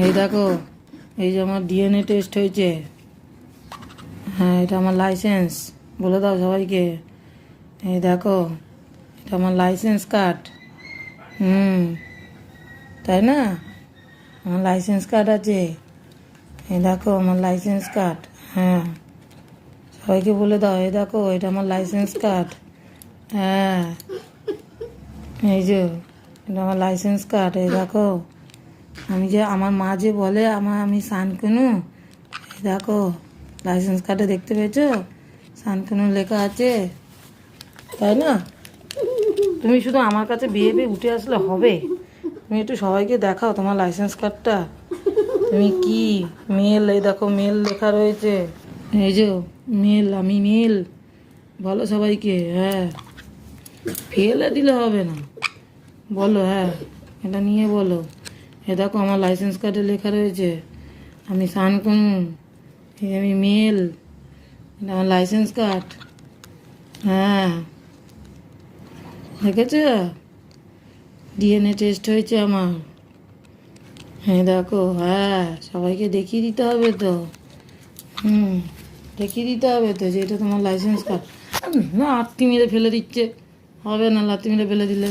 এই দেখো, এই যে আমার ডিএনএ টেস্ট হয়েছে। হ্যাঁ, এটা আমার লাইসেন্স। বলে দাও সবাইকে। এই দেখো, এটা আমার লাইসেন্স কার্ড। তাই না? আমার লাইসেন্স কার্ড আছে। এই দেখো আমার লাইসেন্স কার্ড। হ্যাঁ, সবাইকে বলে দাও, এই দেখো এটা আমার লাইসেন্স কার্ড। হ্যাঁ, এই যে এটা আমার লাইসেন্স কার্ড। এই দেখো, আমি যে আমার মা যে বলে আমি শানকুনু, এই দেখো লাইসেন্স কার্ডে দেখতে পেয়েছো শানকুনু লেখা আছে। তাই না? তুমি শুধু আমার কাছে বিয়ে উঠে আসলে হবে? তুমি একটু সবাইকে দেখাও তোমার লাইসেন্স কার্ডটা। তুমি কি মেল? এই দেখো মেল লেখা রয়েছে। এই যে মেল, আমি মেল। বলো সবাইকে। হ্যাঁ, ফেলে দিলে হবে না, বলো। হ্যাঁ, এটা নিয়ে বলো। এ দেখো আমার লাইসেন্স কার্ডে লেখা রয়েছে আমি শানকুনু, এই আমি মেল। এটা আমার লাইসেন্স কার্ড। হ্যাঁ, দেখেছ? ডিএনএ টেস্ট হয়েছে আমার। হ্যাঁ দেখো। হ্যাঁ, সবাইকে দেখিয়ে দিতে হবে তো। দেখিয়ে দিতে হবে তো যে এটা তোমার লাইসেন্স কার্ড। না, লাত্তি মেরে ফেলে দিচ্ছে। হবে না, লাত্তি মেরে ফেলে দিলে।